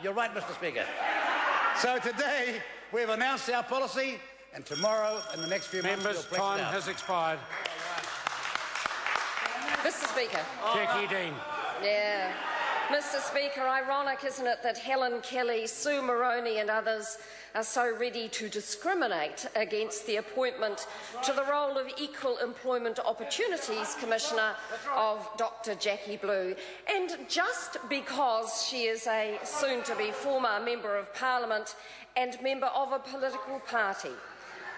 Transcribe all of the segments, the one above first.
You're right, Mr. Speaker. So today we've announced our policy, and tomorrow, in the next few months, Members' we'll flesh it time out. has expired. Mr. Speaker. Jackie Dean. Yeah. Mr. Speaker, ironic, isn't it, that Helen Kelly, Sue Moroney and others are so ready to discriminate against the appointment to the role of Equal Employment Opportunities Commissioner of Dr. Jackie Blue. And just because she is a soon-to-be former Member of Parliament and member of a political party,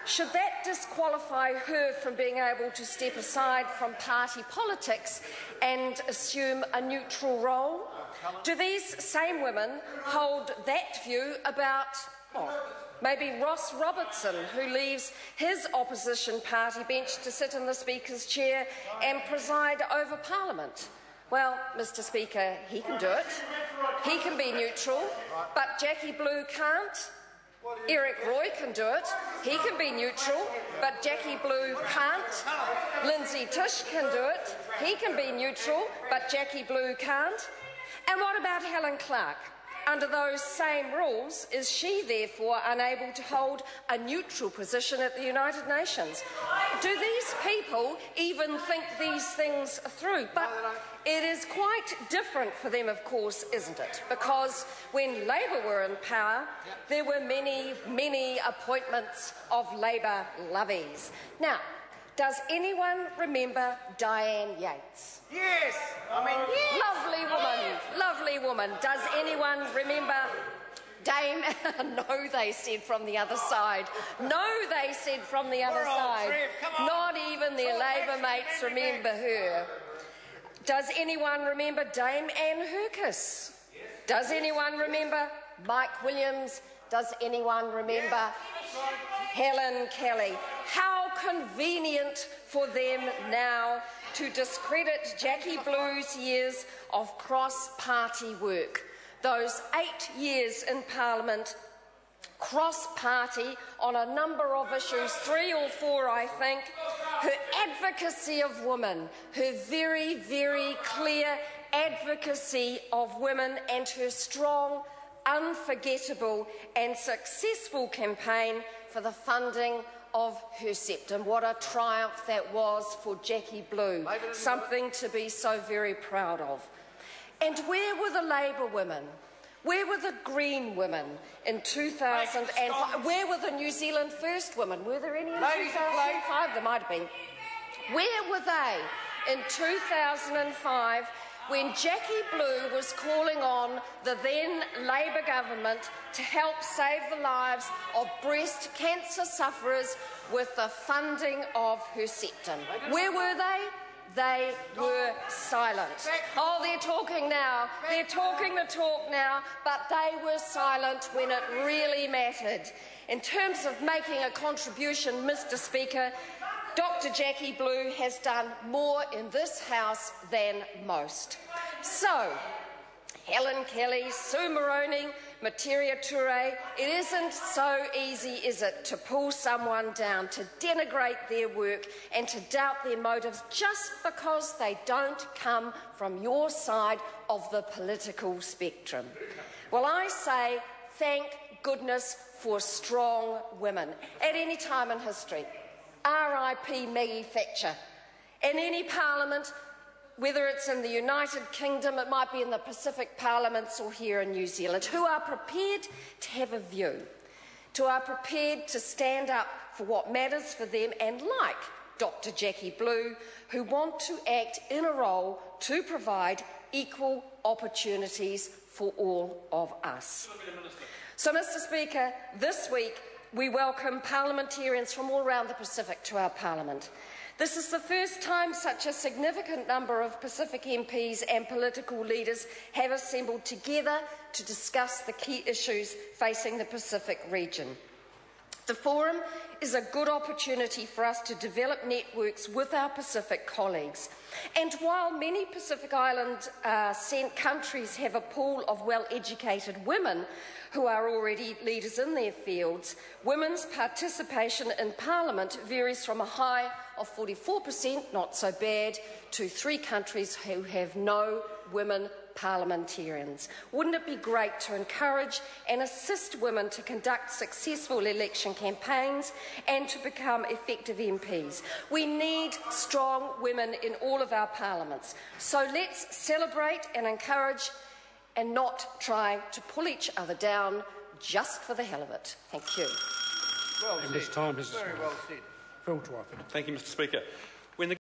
should that disqualify her from being able to step aside from party politics and assume a neutral role? Do these same women hold that view about, maybe Ross Robertson, who leaves his opposition party bench to sit in the Speaker's chair and preside over Parliament? Well, Mr. Speaker, he can do it. He can be neutral, but Jackie Blue can't. Eric Roy can do it. He can be neutral, but Jackie Blue can't. Lindsay Tish can do it. He can be neutral, but Jackie Blue can't. And what about Helen Clark? Under those same rules, is she therefore unable to hold a neutral position at the United Nations? Do these people even think these things through? But it is quite different for them, of course, isn't it? Because when Labour were in power, there were many, many appointments of Labour lovies. Now, does anyone remember Diane Yates? Yes! Yes! Lovely woman. Does anyone remember Dame? No, they said from the other side. No, they said from the other side. Not even their Labour mates remember her. Does anyone remember Dame Anne Herkis? Does anyone remember Mike Williams? Does anyone remember Helen Kelly? How convenient for them now to discredit Jackie Blue's years of cross-party work. Those 8 years in Parliament, cross-party on a number of issues, 3 or 4 I think, her advocacy of women, her very, very clear advocacy of women and her strong, unforgettable and successful campaign for the funding of her septum. What a triumph that was for Jackie Blue, something to be so very proud of. And where were the Labour women? Where were the Green women in 2005? Where were the New Zealand First women? Were there any in 2005? There might have been. Where were they in 2005 when Jackie Blue was calling on the then Labour government to help save the lives of breast cancer sufferers with the funding of her septum? Where were they? They were silent. Oh, they're talking now. They're talking the talk now, but they were silent when it really mattered. In terms of making a contribution, Mr. Speaker, Dr. Jackie Blue has done more in this House than most. So, Helen Kelly, Sue Moroney, Materia Toure, it isn't so easy, is it, to pull someone down, to denigrate their work and to doubt their motives just because they don't come from your side of the political spectrum. Well, I say thank goodness for strong women at any time in history. R.I.P. Maggie Thatcher. In any parliament, whether it's in the United Kingdom, it might be in the Pacific parliaments or here in New Zealand, who are prepared to have a view, who are prepared to stand up for what matters for them, and like Dr. Jackie Blue, who want to act in a role to provide equal opportunities for all of us. So, Mr. Speaker, this week we welcome parliamentarians from all around the Pacific to our Parliament. This is the first time such a significant number of Pacific MPs and political leaders have assembled together to discuss the key issues facing the Pacific region. The forum is a good opportunity for us to develop networks with our Pacific colleagues. And while many Pacific Island countries have a pool of well-educated women who are already leaders in their fields, women's participation in Parliament varies from a high of 44%, not so bad, to 3 countries who have no women parliamentarians. Wouldn't it be great to encourage and assist women to conduct successful election campaigns and to become effective MPs? We need strong women in all of our parliaments. So let's celebrate and encourage and not try to pull each other down just for the hell of it. Thank you. Well said. This time is very well said. Phil Twyford. Thank you, Mr. Speaker.